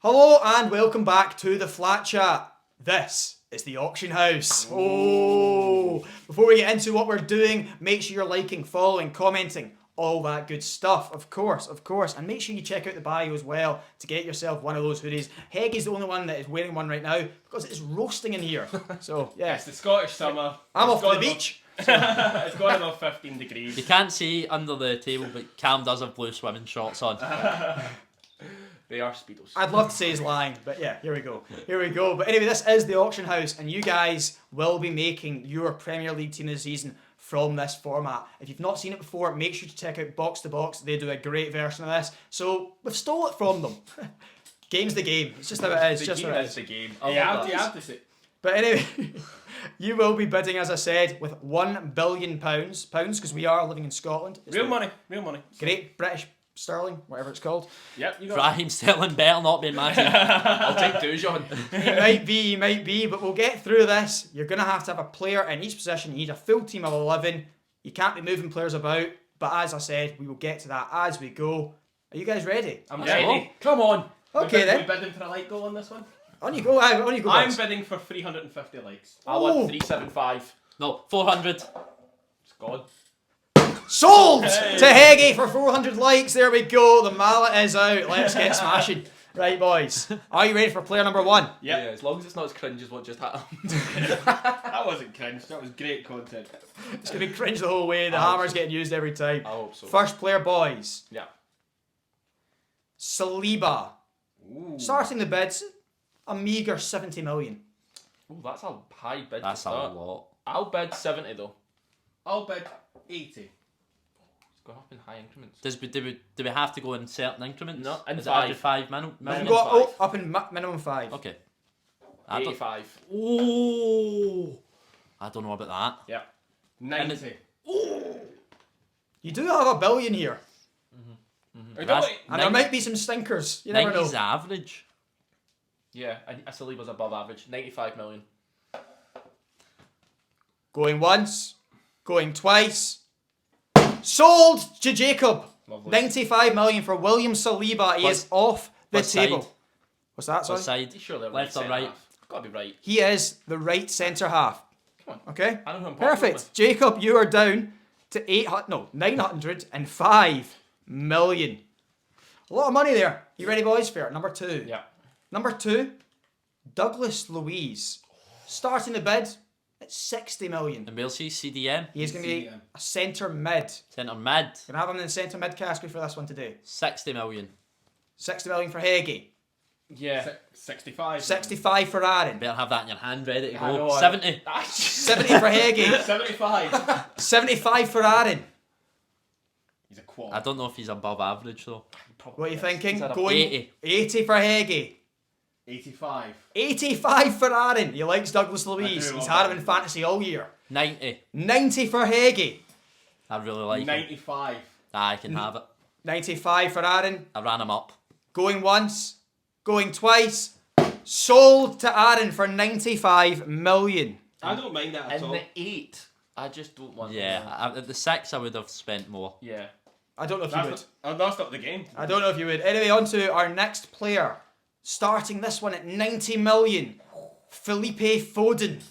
Hello and welcome back to the Flat Chat. This is the auction house. Oh! Before we get into what we're doing, make sure you're liking, following, commenting, all that good stuff, of course. And make sure you check out the bio as well to get yourself one of those hoodies. Heggy's the only one that is wearing one right now because it's roasting in here. So, yeah. It's the Scottish summer. I'm off to the beach. It's gone above 15 degrees. You can't see under the table, but Cam does have blue swimming shorts on. They are Speedos. I'd love to say he's lying, but yeah, here we go. But anyway, this is the auction house, and you guys will be making your Premier League team of the season from this format. If you've not seen it before, make sure to check out Box to Box. They do a great version of this. So we've stole it from them. Game's the game. It's just how it is. The game is the game. You have to say. But anyway, you will be bidding, as I said, with £1 billion, because we are living in Scotland. It's Real money. Great British sterling, whatever it's called. Yep, you got Raheem Sterling better not be my team. I'll take two, John. He might be, but we'll get through this. You're going to have a player in each position. You need a full team of 11. You can't be moving players about, but as I said, we will get to that as we go. Are you guys ready? I'm ready. Come on. Okay then. We're bidding for a like goal on this one? On you go, I'm boys. bidding for 350 likes. I want 375. No, 400. It's gone. Sold to Heggy for 400 likes. There we go. The mallet is out. Let's get smashing. Right, boys. Are you ready for player number one? Yep. Yeah, as long as it's not as cringe as what just happened. That wasn't cringe. That was great content. It's going to be cringe the whole way. The hammer's getting used every time. I hope so. First player, boys. Yeah. Saliba. Ooh. Starting the bids, a meagre 70 million. Oh, that's a high bid. That's to a start. lot. I'll bid 70 though. I'll bid 80. It's going up in high increments. Do we have to go in certain increments? No, in Is it every 5. 5 million? You Minimum go five. up in minimum 5. Okay. I don't, 85. oh, I don't know about that. Yeah. 90. You do have a billion here. Or That's- don't And there might be some stinkers. You never know. 90's average. Yeah, I Saliba's above average. 95 million. Going once. Going twice. Sold to Jacob. Lovely. 95 million for William Saliba. He is off the what table. side? What's that, sorry? What side? You sure they're Left right or right? centre-half? Gotta be right. He is the right centre half. Come on. Okay? I know who I'm popular Perfect. with. Jacob, you are down to 905 million. A lot of money there. You ready, boys? Fair. Number 2. Yeah. Number 2, Douglas Luiz. Starting the bid at 60 million. And we'll see CDM. He is going to be CDM. a centre mid. Centre mid. Going to have him in the centre mid category for this one today. 60 million. 60 million for Heggie. Yeah. 65. 65 for Aaron. Better have that in your hand ready to I go. know, 70. 70 for Heggie. 75. 75 for Aaron. He's a quad. I don't know if he's above average though. What are you thinking? Is that a Going 80. 80 for Heggie. 85. 85 for Aaron. He likes Douglas I Luiz. do He's love had him in that. fantasy all year. 90. 90 for Heggie. I really like him. 95. I can have it. 95 for Aaron. I ran him up. Going once. Going twice. Sold to Aaron for 95 million. I don't mind that at In all. the 8, I just don't want Yeah, that. at the 6 I would have spent more. Yeah. I don't know if you would. That's not the game. I don't know if you would. Anyway, on to our next player. Starting this one at 90 million. Felipe Foden.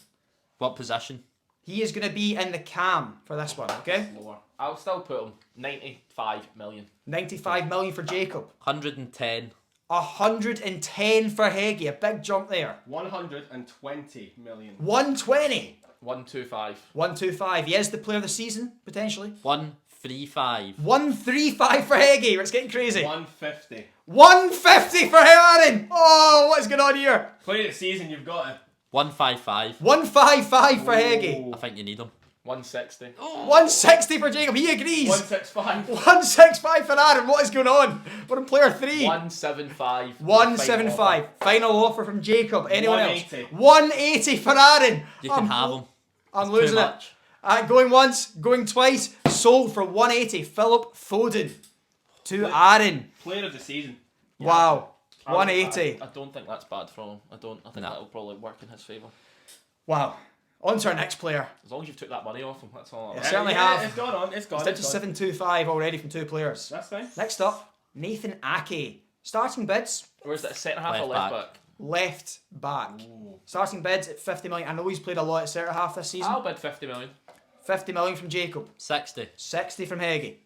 What position? He is going to be in the cam for this one, okay? Lower. I'll still put him 95 million. 95 million for Jacob. 110. 110 for Heggie. A big jump there. 120 million. 120. 125. 125. He is the player of the season, potentially. 135. 135 for Heggie. It's getting crazy. 150. 150 for Aaron. Oh, what's going on here? Play the season, you've got it. 155. 155 for Heggie. I think you need him. 160. 160 for Jacob. He agrees. 165. 165 for Aaron. What is going on? We're in player 3. 175. 175. Final offer from Jacob. Anyone 180. else? 180 for Aaron. You can have him. I'm Too losing it. much. Going once, going twice. Sold for 180. Philip Foden to Aaron. Player of the season. Wow. 180. I don't think that's bad from him. I think No. that'll probably work in his favour. Wow. On to our next player. As long as you've took that money off him, that's all. Yeah. Yeah. Certainly have. It's gone on. It's gone. It's down to It's gone. 725 already from 2 players. That's fine. Next up, Nathan Ake. Starting bids, Where's that, centre half or Left left back? left back. Starting bids at 50 million. I know he's played a lot at centre half this season. I'll bid 50 million. 50 million from Jacob. 60. 60 from Heggie.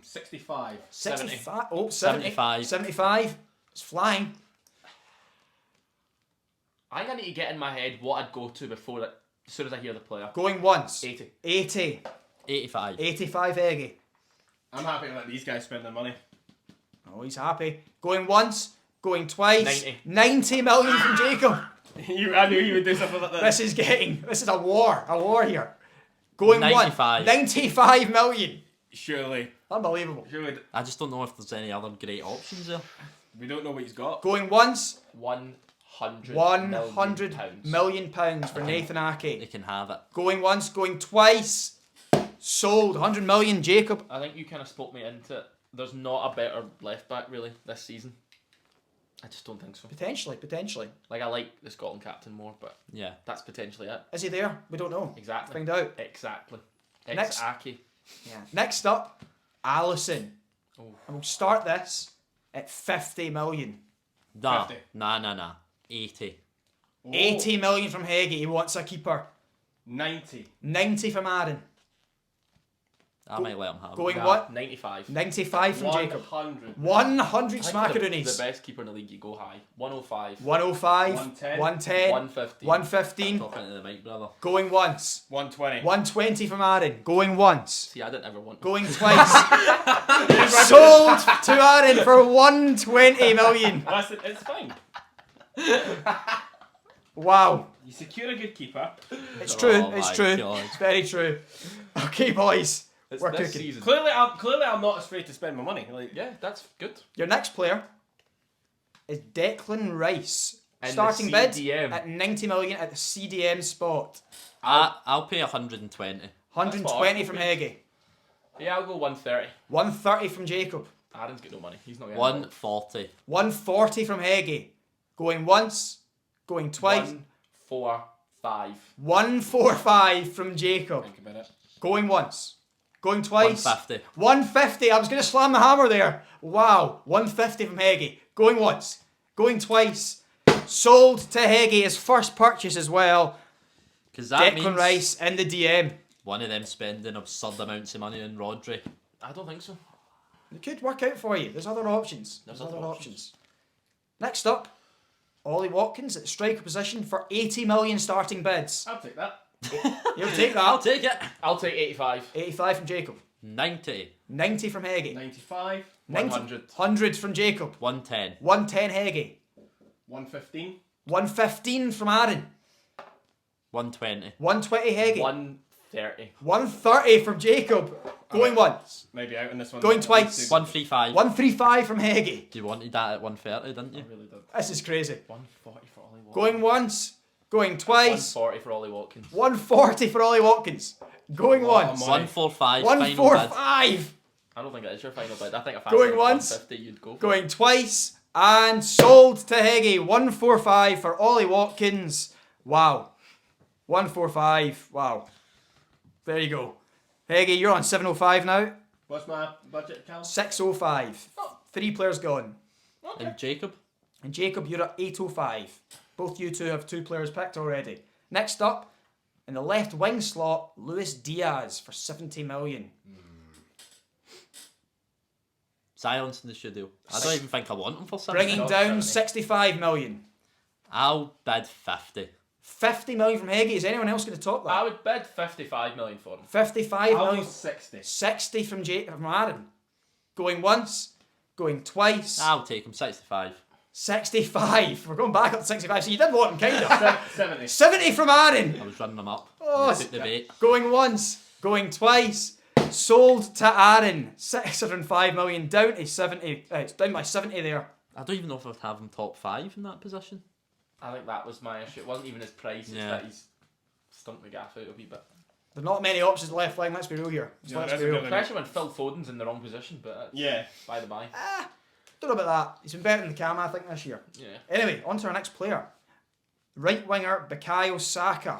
65. 65. Oh, 70. 75. 75. It's flying. I think I need to get in my head what I'd go to before it, as soon as I hear the player. Going once. 80. 80. 85. 85 Heggie. I'm happy to let these guys spend their money. Oh, he's happy. Going once. Going twice. 90. 90 million from Jacob. I knew you would do something like this. This is a war here. Going 95. 95 million. Surely. Unbelievable. Surely. I just don't know if there's any other great options there. We don't know what he's got. Going once. 100 100 million pounds for Nathan They Ake. can have it. Going once. Going twice. Sold. 100 million Jacob. I think you kind of spoke me into it. There's not a better left back really this season. I just don't think so. Potentially. Like, I like the Scotland captain more, but Yeah. that's potentially it. Is he there? We don't know. Exactly. Find out. Exactly. Next. Ex-Aki. Yeah. Next up, Allison. Oh. And we'll start this at 50 million. Nah. 50. Nah. 80. Oh, 80 million from Heggie. He wants a keeper. 90. 90 from Aaron. I might let him have it. Going Nah, what? 95. 95 from Jacob. 100. 100 I think smackaroonies. the best keeper in the league, you go high. 105. 105. 110. 110. 115. 115. Talking to the mic, brother. Going once. 120. 120 from Aaron. Going once. See, I didn't ever want Going twice. Sold to Aaron for 120 million. It's fine. Wow. You secure a good keeper. It's true. Oh It's my true. God. It's very true. Okay, boys. It's We're this cooking. season. Clearly, I'm not afraid to spend my money. Like, Yeah, that's good. Your next player is Declan Rice. And Starting the bid CDM. at 90 million at the CDM spot. I'll pay 120. 120 from That's Heggie. Yeah, I'll go 130. 130 from Jacob. Aaron's got no money. He's not getting 140. 140 from Heggie. Going once. Going twice. 145. 145 from Jacob. think about it. Going once. Going twice. 150. 150. I was going to slam the hammer there. Wow. 150 from Heggie. Going once. Going twice. Sold to Heggie, his first purchase as well. Because that Declan means Rice in the DM. one of them spending absurd amounts of money on Rodri. I don't think so. It could work out for you. There's other options. There's other other options. Next up, Ollie Watkins at the striker position for 80 million starting bids. I'll take that. You'll take I'll that. take it. I'll take 85. 85 from Jacob. 90. 90 from Heggie. 95. 90. 100. 100 from Jacob. 110. 110 Heggie. 115. 115 from Aaron. 120. 120 Heggie. 130. 130 from Jacob. Going once. Maybe out in this one. Going twice. 135. 135 from Heggie. You wanted that at 130, didn't you? I really did. This is crazy. 140 for Ollie Watkins. Going once. Going twice. 140 for Ollie Watkins. 140 for Ollie Watkins. Going Oh, once. my. 145. Final bid. 145. I don't think that is your final bid. I think if I Going said once. 150, you'd go for it. Going twice. And sold to Heggie. 145 for Ollie Watkins. Wow. 145. Wow. There you go. Heggie, you're on 705 now. What's my budget, Cal? 605. Oh. 3 players gone. And Jacob? And Jacob, you're at 805. Both you two have 2 players picked already. Next up, in the left wing slot, Luis Diaz for 70 million. Silence in the studio. I don't even think I want him for 70. Bringing Not down 70. 65 million. I'll bid 50. 50 million from Heggie. Is anyone else going to top I that? would bid 55 million for him. 55 I'll million. go 60. 60 from Aaron. Going once. Going twice. I'll take him 65. 65. We're going back up to 65. So you did want him, kind of. 70. 70 from Aaron. I was running him up. Oh, They took the bait. Going once. Going twice. Sold to Aaron. 605 million. Down to 70. It's down by 70 there. I don't even know if I'd have him top 5 in that position. I think that was my issue. It wasn't even his price, it's Yeah. that he's stumped the gaff out a wee bit. There's not many options left wing. Let's be real here. Yeah, Let's that's be a real. good Especially when Phil Foden's in the wrong position, but that's Yeah. by the by. Don't know about that. He's been better than the Cam, I think, this year. Yeah. Anyway, on to our next player. Right winger, Bukayo Saka.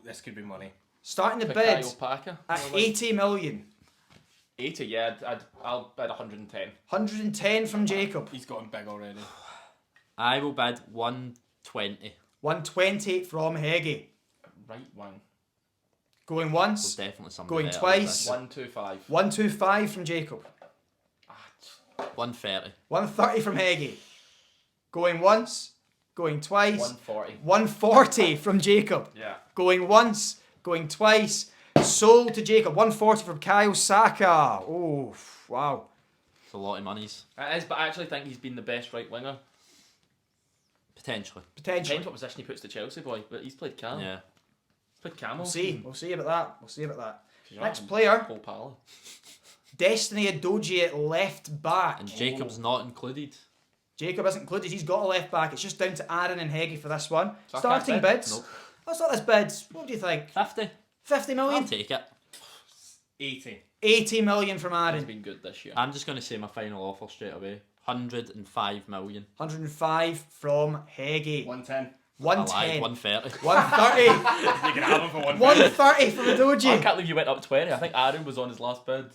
This could be money. Starting the bid Bukayo Paka. at 80 million. 80, yeah, I'll bid 110. 110 from Jacob. He's got him big already. I will bid 120. 120 from Heggie. Right wing. Going There's once. definitely something Going better twice. than 125. 125 from Jacob. this. 130. 130 from Heggie. Going once. Going twice. 140. 140 from Jacob. Yeah. Going once. Going twice. Sold to Jacob. 140 from Kyle Saka. Oh, wow. It's a lot of monies. It is, but I actually think he's been the best right winger. Potentially. Potentially. Depends what position he puts the Chelsea boy, but he's played Cam. Yeah. He's played Cam. We'll all see. season. We'll see about that. We'll see about that. You're Next having player. Cole Palmer. Destiny Adoji at left back. And Jacob's not included. Jacob isn't included. He's got a left back. It's just down to Aaron and Heggie for this one. So I Starting can't bid? bids. Nope. Let's start this bids. What do you think? 50. 50 million? I'll take it. 80. 80 million from He's Aaron. been good this year. I'm just going to say my final offer straight away. 105 million. 105 from Heggie. 110. I lied. 110. 130. 130. You can have him for 110. 130 from I Adoji. can't believe you went up 20. I think Aaron was on his last bid.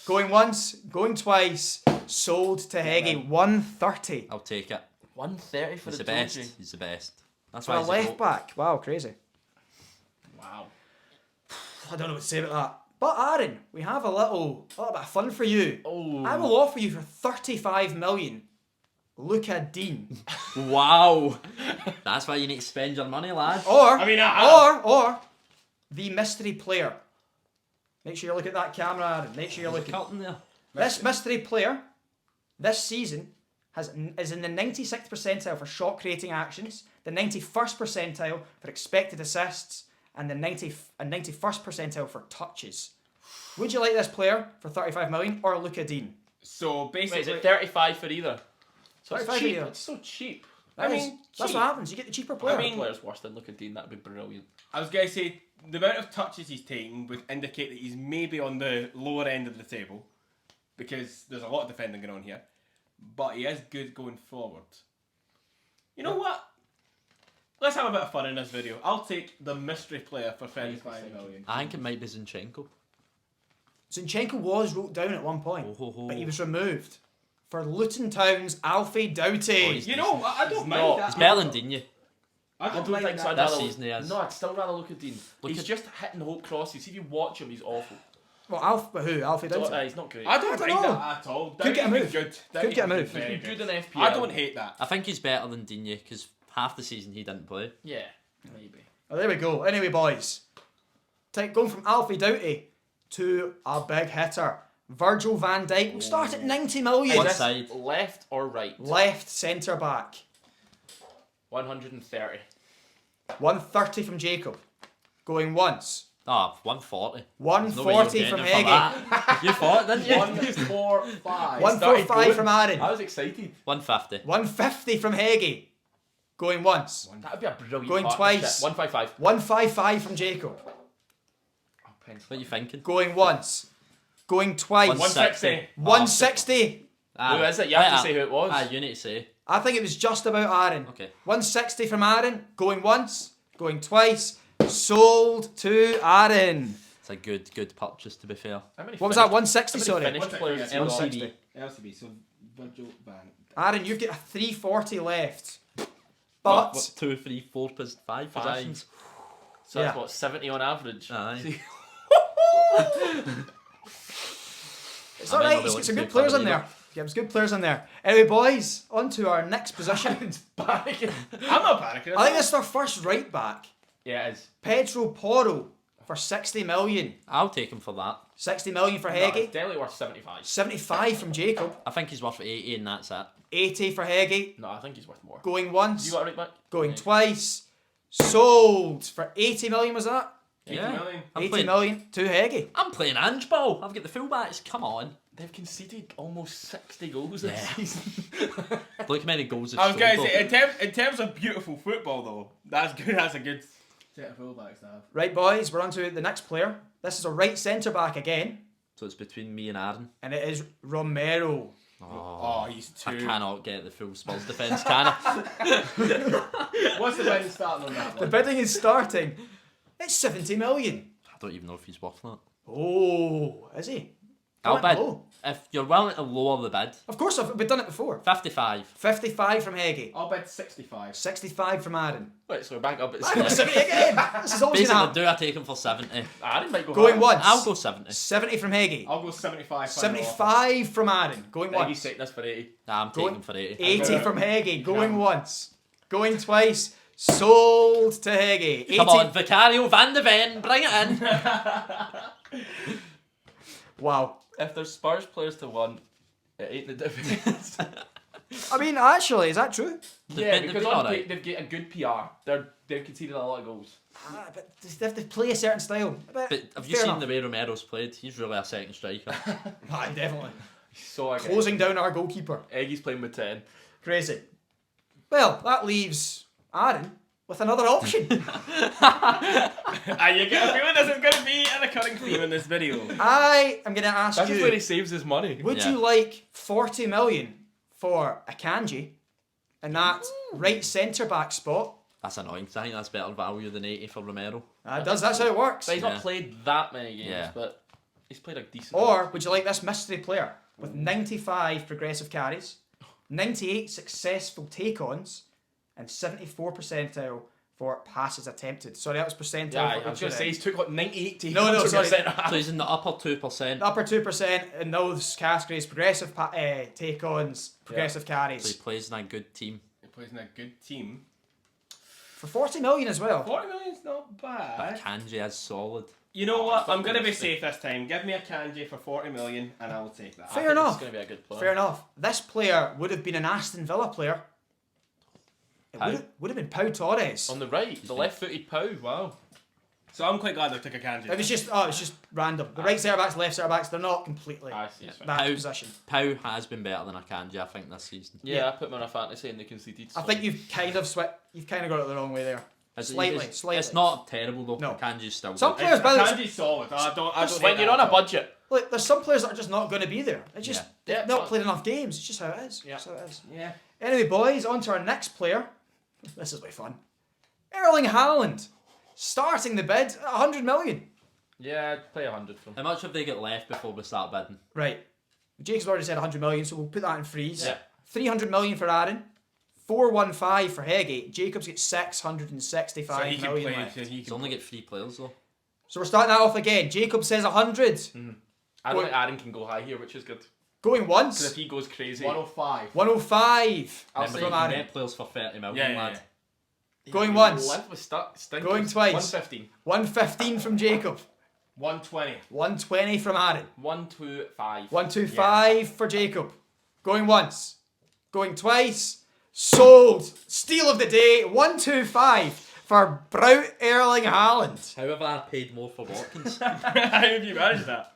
Going once, going twice. Sold to Heggie. 130. I'll take it. 130 for He's the the best. Doji. He's the best. That's For why a he's left goat. back. Wow, crazy. Wow. I don't know what to say about that. But Aaron, we have a little bit of fun for you. Oh. I will offer you for 35 million. Luca Dean. Wow. That's why you need to spend your money, lad. Or, I mean, or the mystery player. Make sure you look at that camera, Aaron. Make sure you're looking. Curtain there. This mystery player, this season, is in the 96th percentile for shot creating actions, the 91st percentile for expected assists, and the 91st percentile for touches. Would you like this player for 35 million or Luca Dean? So Wait, basically, is it 35 for either? So it's 35 cheap. either. It's so cheap. That's cheap. what happens. You get the cheaper player. I mean- Player's worse than Luka Dean. That'd be brilliant. I was going to say the amount of touches he's taken would indicate that he's maybe on the lower end of the table because there's a lot of defending going on here. But he is good going forward. You know what? Let's have a bit of fun in this video. I'll take the mystery player for 35 million. I think it might be Zinchenko. Zinchenko was wrote down at one point, Oh, ho, ho. but he was removed for Luton Town's Alfie Doughty. Oh, he's- You know, I don't mind not. that. He's better than Digne. I I don't don't mind think so. that. I'd This rather- season he is. No, I'd still rather look at Dean. Look He's at- just hitting hope crosses. If you watch him, he's awful. Well, who? Alfie Doughty. He's not great. I don't I don't mind know. that at all. Could get a Doughty's move. Good. Could Doughty's get a been move. very He's been good good. in FPL. I don't hate that. I think he's better than Digne because half the season he didn't play. Yeah, maybe. Oh, there we go. Anyway, boys, going from Alfie Doughty to a big hitter, Virgil van Dijk. We'll start at 90 million. One Is this side. left or right? Left centre back. 130. 130 from Jacob. Going once. Ah, 140. 140 from Heggie. Heggie. You thought, didn't you? 145. 145 from Aaron. I was excited. 150. 150 from Heggie. Going once. That would be a brilliant Going partnership. twice. 155. 155 from Jacob. Oh, pencil. What are you thinking? Going once. Going twice. 160. 160. Who is it? You have to say who it was. You need to say. I think it was just about Aaron. Okay. 160 from Aaron. Going once. Going twice. Sold to Aaron. It's a good purchase, to be fair. How many What was that? finished- 160, how sorry. many finished players has he got? 160. LCB, so Virgil van. Aaron, you've got a 340 left. What, But 2, 3, 4, 5 Five. positions? So that's Yeah. what, 70 on average? Aye. it's I might alright, not be he's able got to some say good players in clever there. Yeah, there's good players in there. Anyway, boys, on to our next position. Panicking. I'm not panicking. I think this is our first right back. Yeah, it is. Pedro Porro for 60 million. I'll take him for that. 60 million for No, Heggie. it's definitely worth 75. 75 from Jacob. I think he's worth 80 and that's it. 80 for Heggie. No, I think he's worth more. Going once. You got a right back? Going Yeah. twice. Sold for 80 million, was that? 80 Yeah. million. I'm 80 playing, million to Heggie. I'm playing Ange Ball. I've got the fullbacks. Come on. They've conceded almost 60 goals this Yeah. season. Look how many goals they've I was going to scored, say, in terms of beautiful football, though, that's good. That's a good set of fullbacks to have. Right, boys, we're on to the next player. This is a right centre back again, so it's between me and Aaron. and it is Romero. Oh, he's I too. cannot get the full Spurs defence, can I? What's the bid starting on that The one? bidding is starting. It's 70 million. I don't even know if he's worth that. Oh, is he? I'll Comment bid. below. If you're willing to lower the bid, Of course, we've done it before. 55. 55 from Heggie. I'll bid 65. 65 from Aaron. Right, so we're back up at I got 70. 70 again. This is always going to Basically, happen. do I take him for 70? Aaron might go Going higher. once. I'll go 70. 70 from Heggie. I'll go 75. 75 from Aaron. Going He's once. taking this for 80. Nah, I'm Going- taking for 80. 80 from Heggie. Going once. Going twice. Sold to Heggie. 80. Come on, Vicario Van de Ven, bring it in. Wow. If there's Spurs players to one, it ain't the difference. I mean, actually, is that true? Yeah, They've because been on alright. they've got a good PR. They've conceded a lot of goals. But they have to play a certain style. But have you Fair seen enough. the way Romero's played? He's really a second striker. Aye, definitely. So I Closing down our goalkeeper. Eggy's playing with 10. Crazy. Well, that leaves Aaron with another option. And you get a feeling this is going to be a recurring theme in this video. I am going to ask That's just where he you, saves his money. would Yeah. you like 40 million for a Kanji in that right centre-back spot? That's annoying, 'cause I think that's better value than 80 for Romero. That's how it works. But he's Yeah. not played that many games, Yeah. but he's played a decent Or would you like this mystery player with 95 progressive carries, 98 successful take-ons, and 74 percentile for passes attempted? Sorry, that was percentile. Yeah, for I was going Ultra to say then. he's took like 98 to No, sorry. So he's in the upper 2%. The upper 2% in those categories: progressive take-ons, progressive So carries. he plays in a good team. He plays in a good team. For 40 million as well. 40 million's not bad. But Kanji is solid. You know what? it's I'm not going to be gonna safe this time. Give me a Kanji for 40 million and I'll take that. Fair enough. It's going to be a good player. Fair enough. This player would have been an Aston Villa player. It Pau? would have been Pau Torres. On the right, the left-footed Pau. Wow. So I'm quite glad I took a Kanji. It was just random. The right centre backs, left centre backs, they're not completely I see. that Pau- position. Pau has been better than a Kanji, I think, this season. Yeah, I put him on a fantasy and they conceded. I think you've kind of got it the wrong way there. Slightly. It's not terrible though. No. Kanji's still Some good. players, by the way, Kanji's solid. I don't when hate you're that on a at all. budget. look, there's some players that are just not going to be there. It's just Yeah. they've not played enough games. It's just how it is. Yeah. It's how it is. Yeah. Anyway, boys, on to our next player. This is way fun. Erling Haaland, starting the bid at 100 million. Yeah, I'd play 100 from How much have they got left before we start bidding? Right. Jake's already said 100 million, so we'll put that in freeze. Yeah. 300 million for Aaron. 415 for Heggie. Jacob's got 665 So he can million play. left. So he He's can only play. got 3 players though. So we're starting that off again. Jacob says 100. I don't think Aaron can go high here, which is good. Going Because once. if he goes crazy, 105. 105 I'll Remember, say from you can Aaron. get players for 30 million, Yeah, yeah, lad. yeah. Going once. Left with stinkers. Going twice. 115. 115 from Jacob. 120. 120 from Aaron. 125. 125 for Jacob. Going once. Going twice. Sold. Steal of the day. 125 for Brout Erling Haaland. However, I paid more for Watkins. How have you managed that?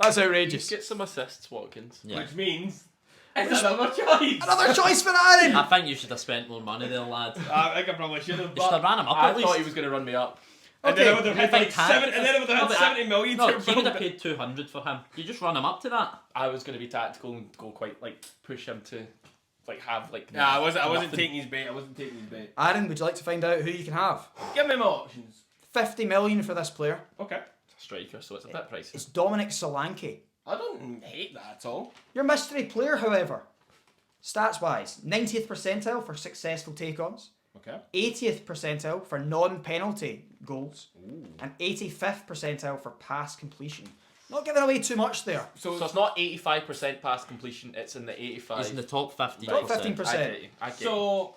That's Just outrageous. get some assists, Watkins. Yeah. Which means it's another choice. Another choice for Aaron. I think you should have spent more money there, lad. I think I probably should have. You should have But ran him up I at least. thought he was going to run me up. and then I Okay. would have I had think like Tan- 7, and then I would have No, had but 70 million No, to you would build have it. paid 200 for him. You just run him up to that. I was going to be tactical and go quite like push him to like have like. Nah, I wasn't nothing. taking his bait. I wasn't taking his bait. Aaron, would you like to find out who you can have? Give me my options. 50 million for this player. Okay. It's a striker, so it's a bit pricey. It's Dominic Solanke. I don't hate that at all. Your mystery player, however, stats wise, 90th percentile for successful take-ons, Okay. 80th percentile for non-penalty goals, and 85th percentile for pass completion. Not giving away too much there. So, So it's not 85% pass completion. It's in the 85. He's in the top 15%. Top 15%. I get you. I get you. so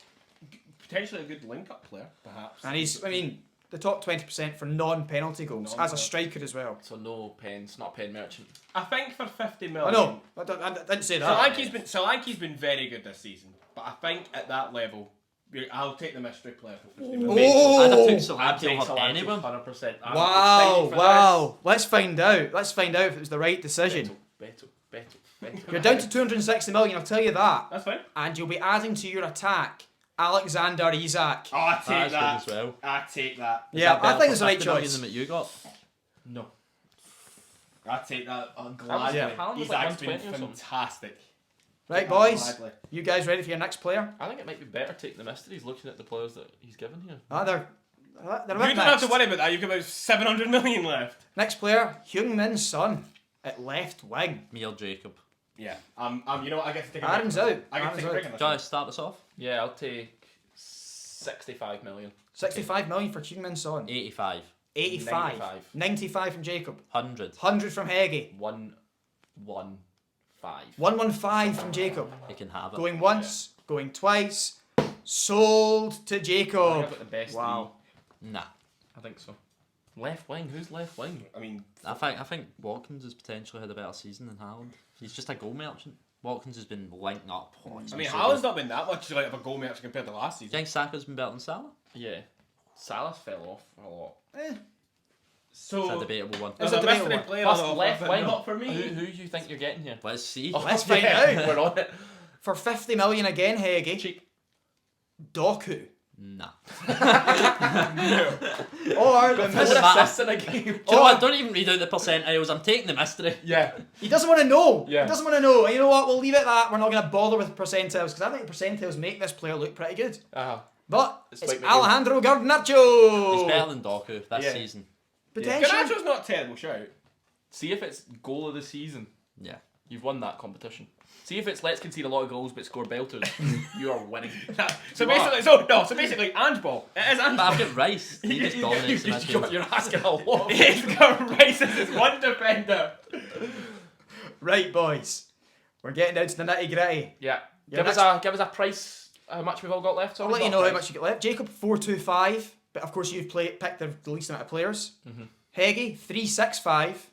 potentially a good link-up player, perhaps. And he's, I mean, the top 20% for non-penalty goals, as a striker as well. So no pens, not pen merchant. I think for 50 I million. know, I didn't say that. Solanke's been very good this season, but I think at that level, I'll take the mystery player for 50 Oh. million. I'd have took I'd Solanke take over Solanke anyone. 100%. I'm Wow, excited for wow. Let's find out. Let's find out if it was the right decision. this. Beto. You're down to 260 million, I'll tell you that. That's fine. And you'll be adding to your attack Alexander Isak. Oh, I take That's that. good as well. I take that. Is Yeah, that better I think for it's the right 50 million choice. than what you got. No. I take that. I'm was- glad. yeah. Haaland was He's like actually been 120 or something. fantastic. Right, boys? Gladly. You guys ready for your next player? I think it might be better taking the mysteries looking at the players that he's given here. Ah, they're a You bit don't have to mixed. worry about that. You've got about 700 million left. Next player, Heung-min Son. at left wing. Me or Jacob. Yeah. You know what? I get to take a Aaron's break. out. I get to Aaron's take a out. break on this Shall I one. start us off? Yeah, I'll take 65 million. 65 million for Heung-min Son. 85. 85. 95. 95 from Jacob. 100. 100 from Heggie. 115. 115 from Jacob. You can have it. Going once, going twice. Sold to I think Jacob. I've got the best Wow. Nah. I think so. Left wing? Who's left wing? I mean, I think Watkins has potentially had a better season than Haaland. He's just a goal merchant. Watkins has been linking up. Oh, he's I been mean, so Haaland's good. not been that much like of a goal match compared to last Do you season. think Saka's been better than Salah? Yeah. Salah fell off a lot. Eh. So It's a debatable one. It's there's a a mystery debatable player Plus on offer, left but wing. not for me. Who do you think you're getting here? Let's see. Let's find out. We're on it. For 50 million again, Heggie. Cheap. Doku. Nah. Or the Doesn't mis- matter. Assists in a game. Do you know what? Don't even read out the percentiles. I'm taking the mystery. Yeah. He doesn't want to know. Yeah. He doesn't want to know. And you know what? We'll leave it at that. We're not going to bother with percentiles because I think percentiles make this player look pretty good. But It's it's like Alejandro Garnacho. He's better than Doku this Yeah. season. Potentially. Garnacho's not a terrible shout. See if it's goal of the season. Yeah. You've won that competition. See if it's let's concede a lot of goals but score belters. You are winning. So You are. basically, Ange ball. It is Ange But I've ball. got Rice. He just dominates the midfield. You're asking a lot. He's got Rice as his one defender. Right, boys. We're getting down to the nitty gritty. Yeah. Yeah, Give us a price. How much we've all got left? I'll let you know how much you get left. Jacob 425, but of course you've picked the least amount of players. Heggie 365.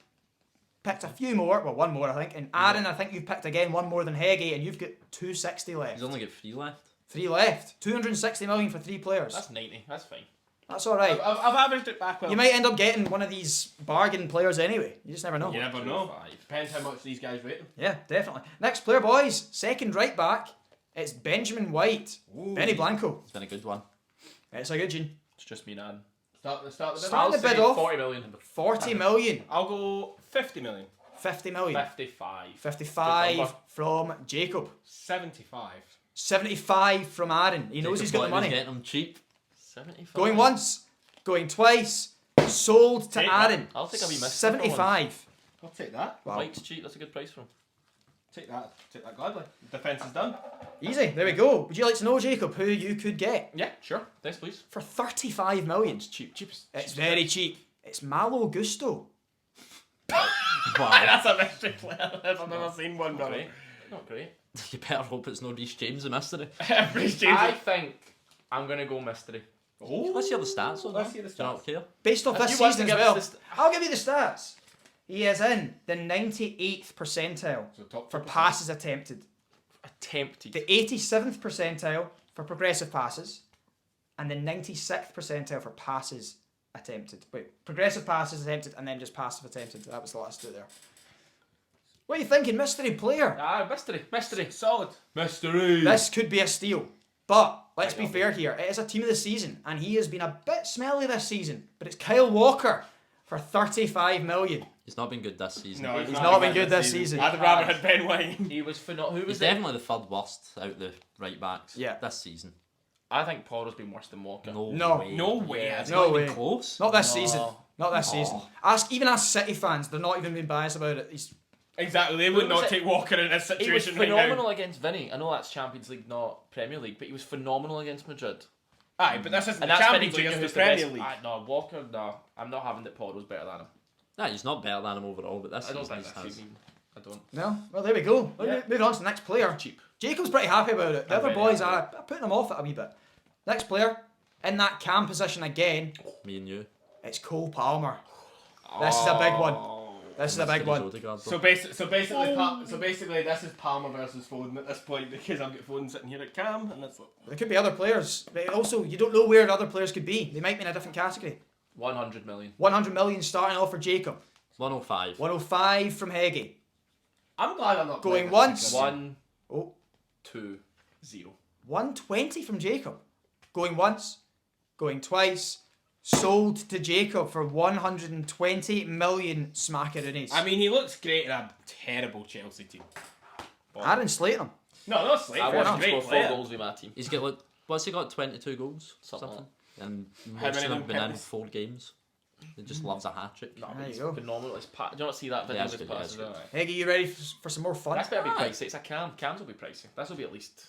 Picked a few more, well, one more I think. And Aaron, I think you've picked again one more than Heggie, and you've got 260 left. He's only got 3 left. 3 left. 260 million for 3 players. That's 90. That's fine. That's all right. I've averaged it back well. You might end up getting one of these bargain players anyway. You just never know. You never know. 5. Depends how much these guys rate him. Yeah, definitely. Next player, boys. Second right back. It's Benjamin White. Benny Blanco. It's been a good one. It's a good gene. It's just me, Nan. Start the Start I'll the bid say off. 40 million. 40 million. I'll go 50 million. 50 million. 55. 55 number. from Jacob. 75. 75 from Aaron. He knows Jacob he's got the thought he was money. getting them cheap. 75. Going once. Going twice. Sold to Take that. Aaron. I'll take a wee miss. 75. I'll take that. Wow. White's cheap. That's a good price for him. Take that gladly. Defence is done. Easy. There we go. Would you like to know, Jacob, who you could get Yeah, sure. Yes, please. for 35 million? It's cheap. Cheapest. It's very cheap. It's Malo Gusto. Wow. That's a mystery player. I've never seen one, Not brother. great. Not great. You better hope it's no Reece James, the mystery. Reece James. I think I'm gonna go mystery. Oh. Let's hear the stats on Let's that. hear the Do you not stats. care? Based off If this you want season to as give well. us the I'll give you the stats. He is in the 98th percentile So top for 2%. passes attempted, Attempted. the 87th percentile for progressive passes, and the 96th percentile for passes attempted. Wait, progressive passes attempted and then just passive attempted. That was the last two there. What are you thinking, mystery player? Mystery. Mystery. Solid. Mystery. This could be a steal, but let's be Right, fair here. It is a team of the season, and he has been a bit smelly this season. But it's Kyle Walker for 35 million. He's not been good this season. No, He's not been good this season. I'd rather had Ben White. He was phenomenal. Who He's was it? definitely the third worst out the right backs Yeah. this season. I think Porro's been worse than Walker. No. way. No way. Yeah. It's No Not even way. close. Not this No. season. Not this season. Ask City fans. They're not even being biased about it. He's Exactly. They would Who was not it? take Walker in this He was situation right phenomenal now. against Vinny. I know that's Champions League, not Premier League, but he was phenomenal against Madrid. Aye, but this isn't the And that's Champions Vinny League, Junior it's who's the the Premier best. League. No, Walker, no. I'm not having that Porro's better than him. Nah, he's not better than him overall, but this I don't season think he that's has. even. I don't. no. Well, there we go. Yeah. Moving on to the next player. Cheap. Jacob's pretty happy about it. The I'm other very boys happy. are putting them off it a wee bit. Next player in that cam position again. Me and you. It's Cole Palmer. This is a big one. This is a big Mystery's one. Odegaard, though. So basically, this is Palmer versus Foden at this point because I've got Foden sitting here at Cam, and that's what. There could be other players, but also you don't know where the other players could be. They might be in a different category. 100 million. 100 million starting off for Jacob. 105. 105 from Heggie. I'm glad I'm not Going playing once. this. 1, Oh, 2, 0. 120 from Jacob. Going once, going twice. Sold to Jacob for 120 million smackaroonies. I mean, he looks great in a terrible Chelsea team. Aaron slating him. No, not Slade. I He's want a him to great score 4 player. goals with my team. He's got like, what's he got? 22 goals? Something like And How most many of them of have them been in penalties? 4 games. He just loves a hat trick. No, There he's you go. phenomenal. His pass. Do you not see that video Yeah, of his it's good, passes? yeah, it's Heggy, you ready for some more fun? That's better be Aye. pricey. It's a cam. Cams will be pricey. This will be at least.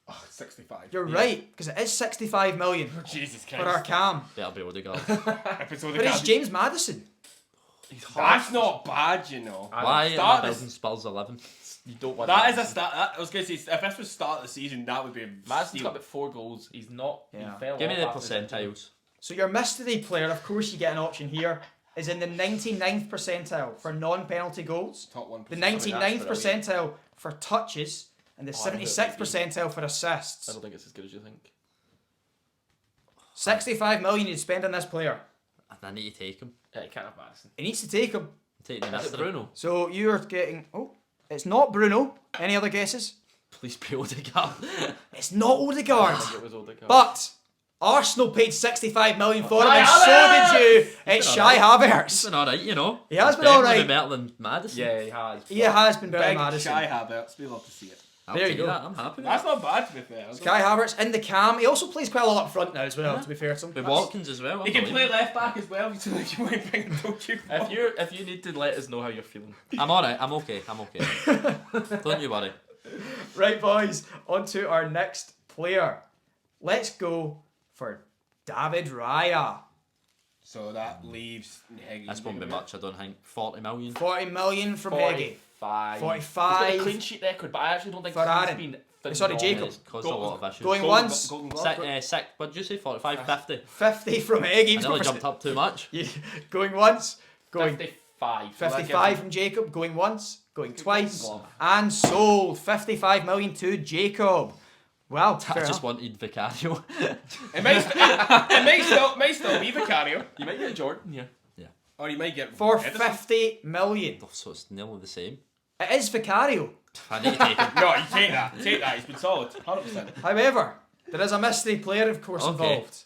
Oh, 65. You're right, because it is 65 million Oh, Jesus for our Christ. Cam. Better be Odegaard. Episode But of it's James Maddison. He's That's not bad, you know. Why am I Start building this- Spurs 11? You don't want That is a start. I was going to say, if this was start of the season, that would be a Madison's steal. got about 4 goals. He's not. Yeah. He fell Give me the off after his injury. percentiles. So your mystery player, of course you get an option here, is in the 99th percentile for non-penalty goals, Top 1%. the that's 99th for a percentile for touches, and the Oh, I know who it 76th might be. percentile for I assists. don't think it's as good as you think. 65 million you'd spend on this player. I need to take him. Yeah, you can't have Madison. He needs to take him. Take the Is it mystery. Bruno? So you're getting... Oh, it's not Bruno. Any other guesses? Please be Odegaard. It's not Odegaard. I think it was Odegaard. But Arsenal paid 65 million for him, Kai and so Havertz! did you. It's been Shy He's Havertz. been alright, you know. He has He's been all definitely right. better than Madison. yeah, he has. He has been better than Big Maddison. Shy Havertz. We love to see it. I'll There you take go. that. I'm happy with That's that. not bad, to be fair. Kai Havertz in the cam. He also plays quite a lot up front now as well, to be fair to him. With Watkins as well. He can play unbelievable. left back as well. So like you might bring don't you? If you need to let us know how you're feeling. I'm alright. I'm okay. Don't you worry. Right, boys, on to our next player. Let's go for David Raya. So that leaves. This won't be much, I don't think. 40 million. 40 million from Heggie. 45. 45. He's got a clean sheet record, but I actually don't think For he's Aaron. been. Sorry, Jacob. It's caused a lot of issues. Going once, Golden Glove. What did you say? 45, 50? 50 from Heggie. I He's nearly going, jumped up too much. going once, going 55. 55 from Jacob, going once, going twice, Glove. and sold 55 million to Jacob. Well, I fair just enough. wanted Vicario. It might still be Vicario, You might get a Jordan, yeah. or you might get For Edison. 50 million. Oh, so it's nearly the same. It is Vicario. I need to take him. No, you take that. Take that. He's been solid. 100%. However, there is a mystery player, of course, Okay. involved.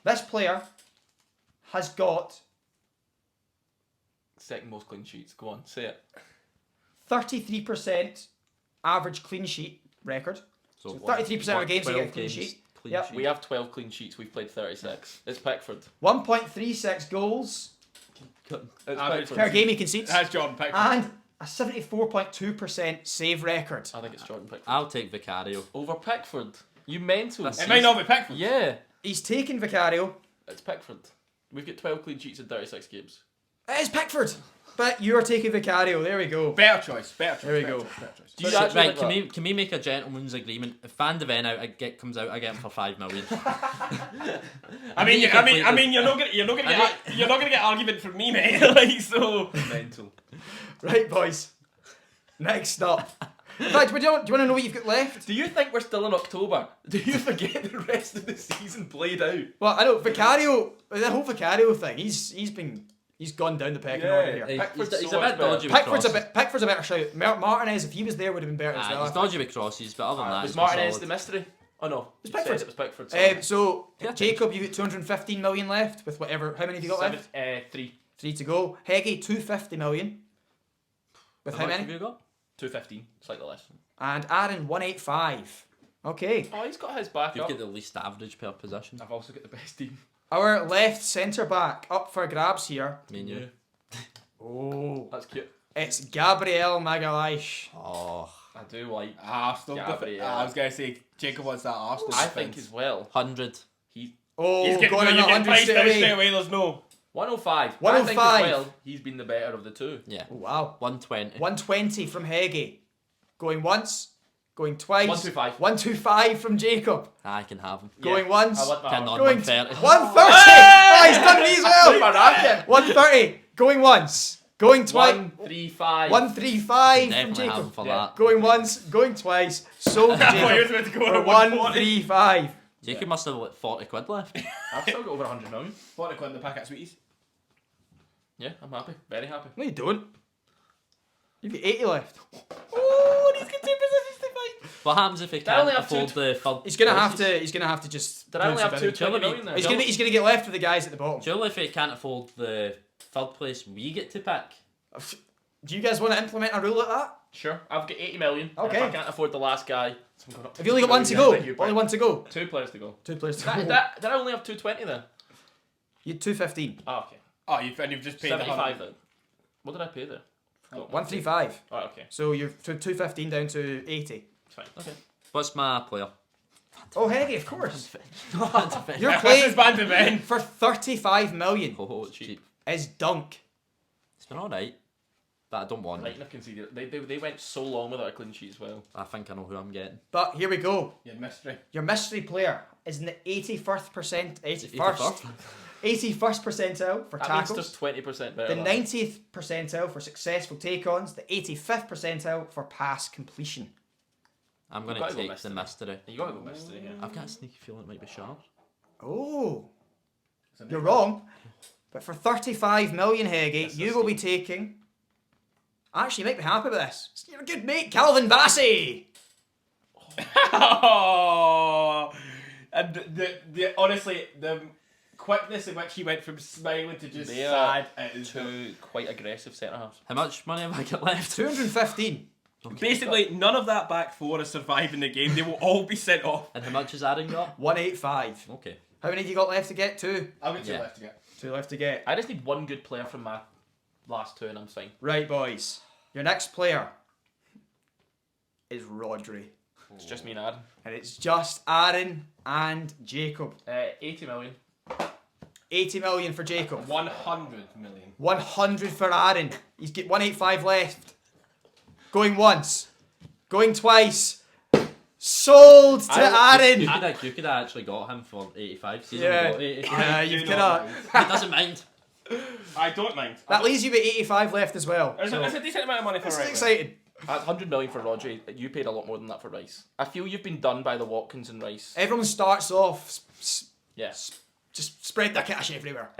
This player has got Second most clean sheets. Go on, say it. 33% average clean sheet record. So 33% of games you 12 get a clean games, sheet. clean Yep. sheet. We have 12 clean sheets. We've played 36. It's Pickford. 1.36 goals It's Average Pickford. per game he concedes. That's Jordan Pickford. And a 74.2% save record. I think it's Jordan Pickford. I'll take Vicario. Over Pickford. You mental. That's- It might not be Pickford. Yeah, He's taken Vicario. it's Pickford. We've got 12 clean sheets in 36 games. It is Pickford. But you're taking Vicario. There we go. Better choice. Better choice. There we better go. choice, better choice. Do you So, actually right, think can we make a gentleman's agreement? If Van de Ven comes out, I get him for 5 million. I mean, you you're not gonna get argument from me, mate. Like so. mental? Right, boys. Next up. In fact, do you want to know what you've got left? Do you think we're still in October? Do you forget the rest of the season played out? Well, I know Vicario. The whole Vicario thing. He's gone down the pecking order here. Pickford's He's so a much bit better. dodgy with crosses. Pickford's a better shout. Martinez, if he was there, would have been better as well. He's dodgy with crosses, but other than that, Was he's been Martinez solid. the mystery? Oh no, It's you said Pickford. it was Pickford. sorry. So Yeah, Jacob, you got 215 million left with whatever. How many have you got left? 3. 3 to go. Heggie 250 million. With how much many? have you got? 215, slightly less. And Aaron 185. Okay. Oh, he's got his back You've up. got the least average per possession. I've also got the best team. Our left centre back up for grabs here. Me and you. Oh, That's cute. it's Gabriel Magalhaes. Oh, I do like. Arsenal. Gabriel. I was gonna say Jacob wants that Arsenal. I defense. think as well. 100. Oh, He's getting going on you're getting 100 priced straight out away. straight away. There's no. 105. I think 105. as well, he's been the better of the two. Yeah. Oh, wow. 120. 120 from Heggie. Going once. Going twice. 125. 125 from Jacob. I can have him. Going Yeah, once. I want my Can on Going 130. 130. Oh, he's done me as well. Baraka. 130. Going once. Going twice. 135. 135 from Definitely have him Jacob. for Yeah. that. Going once. Going twice. Sold to Oh, he was Jacob about to go for on 140. 135. Jacob must have like 40 quid left. I've still got over 100 million. 40 quid in the packet of sweeties. Yeah, I'm happy. Very happy. No, you don't. You've got 80 left. Oh, and he's got 2 positions to fight. What happens if he I can't only have afford two- the third He's gonna have places? to. He's gonna have to just. Did I do only have something. 220 million there? He's gonna get left with the guys at the bottom. Surely if he can't afford the third place, we get to pick. Do you guys want to implement a rule like that? Sure. I've got 80 million. And Okay. if I can't afford the last guy, so I'm going up to Have you only got one to 2 go? million. Only one to go. 2 players to go. 2 players to Did go. I only have 220 then? You had 215. Oh, okay. Oh, you've just paid 75 then. What did I pay there? 135. Alright, okay. So you're from 215 down to 80. It's fine. Okay. What's my player? Oh, Heggy, of course. You're You're This playing is band to men. for 35 million. oh, it's cheap. Is Dunk. It's been alright, but I don't want Right, it. I've conceded. They went so long without a clean sheet as well. I think I know who I'm getting. But here we go. Yeah, mystery. Your mystery player is in the 81st percentile for That means tackles, just 20% better. the than 90th percentile for successful take-ons, the 85th percentile for pass completion. I'm going You've gotta to go take mystery. the mystery. You gotta go mystery here. I've got a sneaky feeling it might be sharp. Oh, It's a you're bit- wrong. But for 35 million, Heggy, That's you a will be steal. taking... Actually, you might be happy with this. It's your good mate, Calvin Bassey. Oh, and the honestly the quickness in which he went from smiling to just They are sad is Two quite aggressive centre halves. How much money have I got left? 215. basically none of that back four is surviving the game. They will all be sent off. And how much has Aaron got? 185. Okay. How many have you got left to get? Two. I've got two Yeah. left to get. Two left to get. I just need one good player from my last two and I'm fine. Right, boys. Your next player is Rodri. It's just me and Adam. And it's just Aaron and Jacob. 80 million. 80 million for Jacob. 100 million. 100 for Aaron. He's got 185 left. Going once. Going twice. Sold to Aaron. You could have actually got him for 85. He's Yeah. only got 80. Yeah, You you've know got He doesn't mind. I don't mind. that leaves you with 85 left as well. It's So, a decent amount of money for this is right now. exciting. That's 100 million for Rodri. You paid a lot more than that for Rice. I feel you've been done by the Watkins and Rice. Everyone starts off, Yeah. just spread their cash everywhere.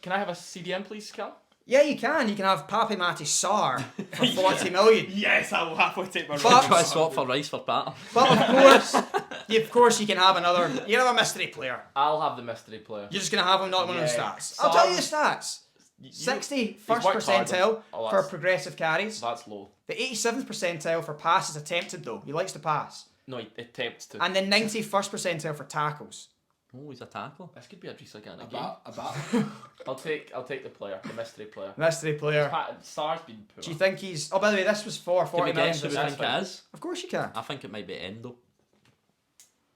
Can I have a CDM, please, Cal? Yeah, you can. You can have Papi Mati Sar for 40 million. Yes, I will happily take my But- Try to swap for Rice for Pat. But of course, you can have another. You can have a mystery player. I'll have the mystery player. You're just gonna have him, not one of the Yeah. stats. I'll tell you the stats. You- 61st worked hard percentile on- oh, for that's- progressive carries. That's low. The 87th percentile for passes attempted, though. He likes to pass. No, he attempts to. And the 91st percentile for tackles. Oh, he's a tackler. This could be a Drisa Gana game. About. I'll take the player, the mystery player. Mystery player. Sar's been poor. Do you think he's... Oh, by the way, this was for Can 40 we million. guess who we that's think fine. it is? Of course you can. I think it might be Endo.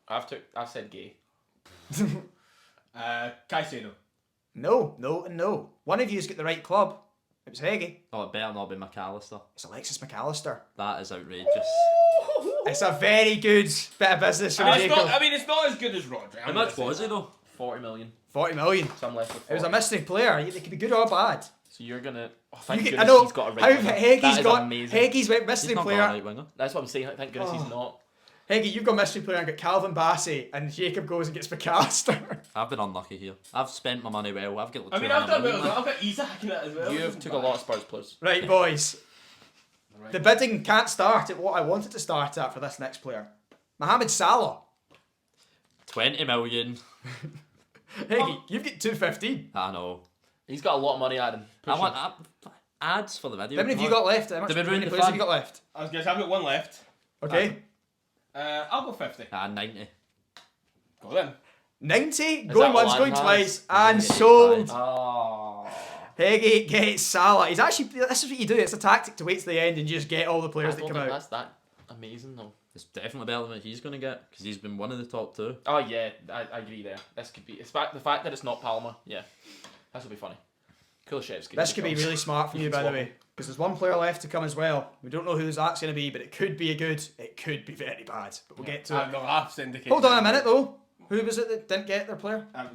I've said gay. Caicedo. No, no, and no. One of you's got the right club. It was Heggy. Oh, it better not be McAllister. It's Alexis McAllister. That is outrageous. It's a very good bit of business from I mean, Jacob. it's not as good as Rodri. How much was it though? 40 million. 40 million. Some left with 40. It was a mystery player. They could be good or bad. So you're gonna. Oh, thank You goodness I know he's got a how right winger. Heggy's That is got amazing. Heggy's went He's mystery not got player. a right winger. That's what I'm saying. Thank goodness he's not. Heggy, you've got mystery player and got Calvin Bassey, and Jacob goes and gets McAllister. I've been unlucky here. I've spent my money well. I've got. I mean, I've done well. I've got Isak in it as well. You've took a lot of Spurs players. Right, boys. Right. The bidding can't start at what I wanted to start at for this next player. Mohamed Salah. 20 million. Heggy, you've got 215. I know. He's got a lot of money, Adam. I want ads for the video. How many have you got left? How much Did we how ruin many the players have fun? you got left? I was gonna say I've got one left. Okay. I'll go 50. 90. Go then. 90, that going what once, Lan going has? twice, and Yeah, sold. Oh. Heggy gets Salah. He's actually, this is what you do. It's a tactic to wait to the end and you just get all the I players that don't come think out. that's that amazing though. It's definitely better than what he's going to get because he's been one of the top two. Oh yeah, I agree there. This could be. It's the fact that it's not Palmer. Yeah, this will be funny. Kulusevski. This could be really smart for you, by the way, because there's one player left to come as well. We don't know who that's going to be, but it could be a good, it could be very bad. But we'll get to it. The laughs indicate. Hold on a minute though. Who was it that didn't get their player? I was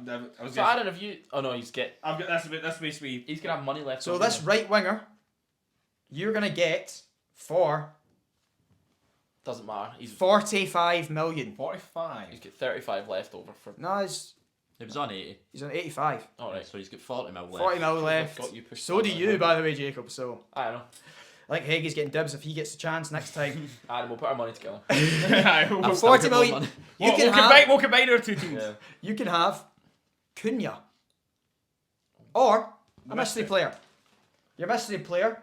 So gonna, Aaron, have you? Oh no, I've got this basically. he's gonna have money left. So over this there. right winger, you're going to get for doesn't matter. He's 45 million. 45. he's got 35 left over for. No, He was on 80. he's on 85. All right. So he's got 40 mil left. 40 mil left. Got you pushed So do back you, there. by the way, Jacob. So I don't know. I think Heggy's getting dibs if he gets the chance next time. Adam, we'll put our money together. we'll, I've still 40 got more million. money. You can we'll combine our two teams. Yeah. You can have Cunha or a mystery player. Your mystery player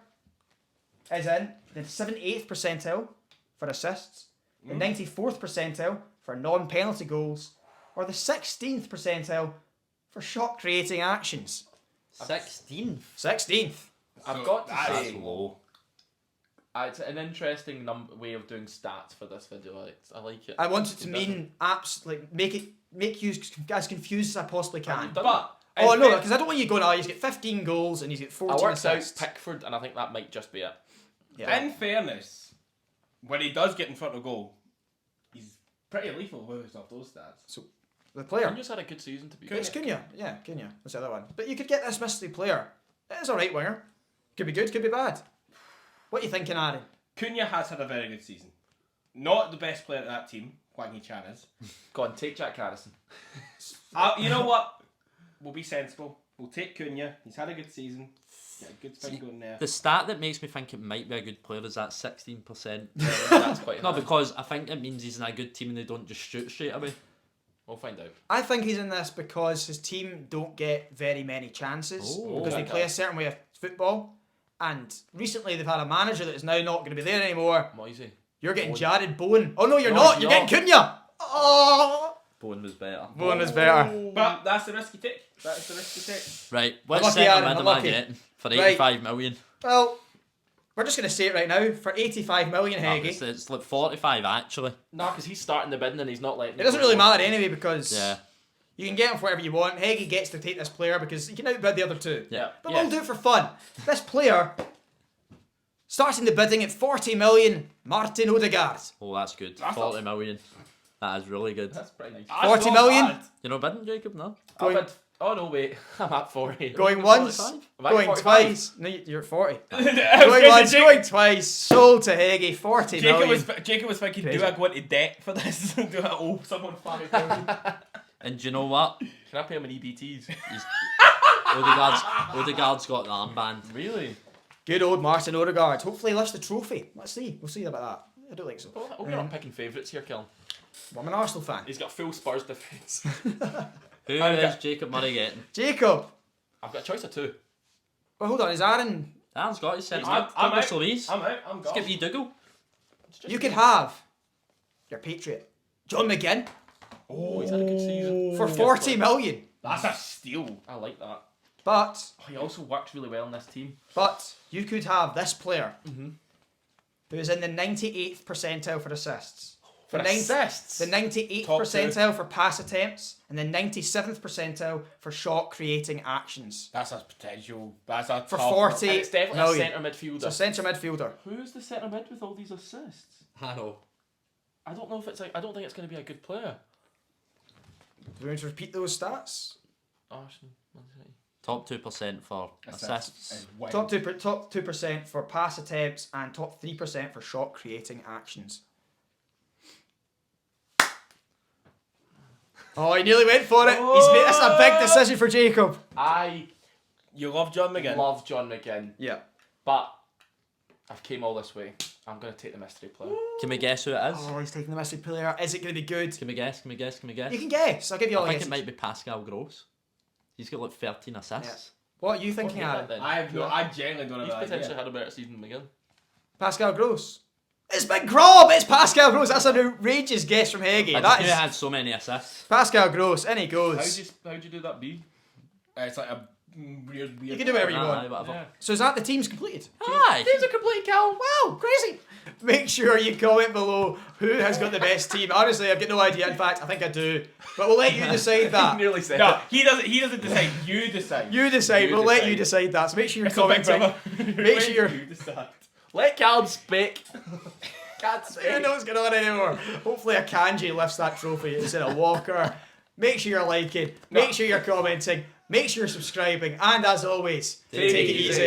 is in the 78th percentile for assists, the 94th percentile for non-penalty goals, or the 16th percentile for shot creating actions. 16th. 16th. I've got to that's say, low. it's an interesting way of doing stats for this video. I like it. I want it to It mean make you as confused as I possibly can. you've done But Oh in no, fair- because I don't want you going, he's got 15 goals and he's got I 14 worked out assists. Pickford, and I think that might just be it. Yeah. in fairness, when he does get in front of goal, he's pretty lethal with off those stats. The player. Cunha's had a good season, to be It's fair. Cunha. Yeah, Cunha. That's the other one. But you could get this mystery player. It is a right winger. Could be good, could be bad. What are you thinking, Aaron? Cunha has had a very good season. Not the best player of that team, Wang Hee-chan is. Go on, take Jack Harrison. You know what? We'll be sensible. We'll take Cunha. He's had a good season. Got a good thing going there. The stat that makes me think it might be a good player is that 16%. That's quite No, high. because I think it means he's in a good team and they don't just shoot straight away. We'll find out. I think he's in this because his team don't get very many chances Oh. because they Okay. play a certain way of football. And recently they've had a manager that is now not going to be there anymore. Moisey. You're getting Bowen. Jared Bowen. Oh no, you're No, not. he's You're not. getting Cunha. Oh, Bowen was better. Bowen is better. But that's the risky take. That's the risky take. Right, which Unlucky, centre Aaron, mid am I unlucky. getting for Right. 85 million? Well, we're just going to say it right now. For 85 million, Oh, Heggie. it's like 45 actually. No, because he's starting the bidding and he's not letting It doesn't really matter anyway because Yeah. you can get him for whatever you want. Heggie gets to take this player because he can outbid the other two. Yeah. But Yes. we'll do it for fun. This player starts in the bidding at 40 million. Martin Odegaard. Oh, that's good. That's 40 million. That is really good. That's pretty nice. That's 40 not million? bad. You know bidding, Jacob? No? I'll Going- bid- Oh no, wait. I'm at 40. Going once, 45? Am I going 45? twice. No, you're at 40. I was Going gonna once, say, going twice. Sold to Heggie. 40 million. Jacob was thinking, Crazy. do I go into debt for this? Do I owe someone 5,000? And do you know what? Can I pay him in EBTs? He's, Odegaard's got the armband. Really? Good old Martin Odegaard. Hopefully he lifts the trophy. Let's see. We'll see about that. I don't think so. Oh, we're not picking favourites here, Kellen. Well, I'm an Arsenal fan. He's got full Spurs defence. Who I've is got- Jacob Murray getting? Jacob. I've got a choice of two. Well, hold on. Is Aaron... Aaron's got his centre I'm mid. Douglas out. Luiz. I'm out. I'm Let's give gone. you Dougal. It's just- You could have your Patriot, John McGinn, Oh, he's had a good season. for 40 million. That's a steal. I like that. But Oh, he also works really well in this team. you could have this player who is in the 98th percentile for assists. For The assists? The 98th Top two. percentile for pass attempts and the 97th percentile for shot creating actions. That's a potential. That's a For tough- 40 And it's definitely million. a centre midfielder. It's a centre midfielder. Who's the centre mid with all these assists? I know. I don't know if it's like. I don't think it's going to be a good player. Do we want to repeat those stats? Arsenal, Man City. Top 2% for assists. and win. Top 2% for pass attempts and top 3% for shot creating actions. Oh, he nearly went for it. He's made this a big decision for Jacob. I You love John McGinn. love John McGinn, Yeah. but I've came all this way. I'm going to take the mystery player. Can we guess who it is? Oh, he's taking the mystery player. Is it going to be good? Can we guess? Can we guess? Can we guess? You can guess. I'll give you all I the think it guesses. might be Pascal Gross. He's got like 13 assists. What are you thinking, What do you Aaron? think then? I genuinely don't He's have an potentially idea. had a better season than McGinn. Pascal Gross. It's Big Grob. It's Pascal Gross. That's an outrageous guess from Heggie. I That just knew is it had so many assists. Pascal Gross. In he goes. How'd you do that, B? It's like a weird. You can do whatever you Aye, want. whatever. Yeah. So is that the team's completed? Aye. Teams are complete, Cal. Wow, crazy. Make sure you comment below who has got the best team. Honestly, I've got no idea. In fact, I think I do. But we'll let you decide that. Nearly said No, it. he doesn't. He doesn't decide. You decide. You decide. You We'll let decide. you decide that. So make sure you're It's a big commenting. brother. Make sure you're... You decide. Let Callum speak. Can't I don't know what's going on anymore. Hopefully a Kanji lifts that trophy instead of Walker. Make sure you're liking. Make sure you're commenting. Make sure you're subscribing. And as always, Take it take it easy. easy.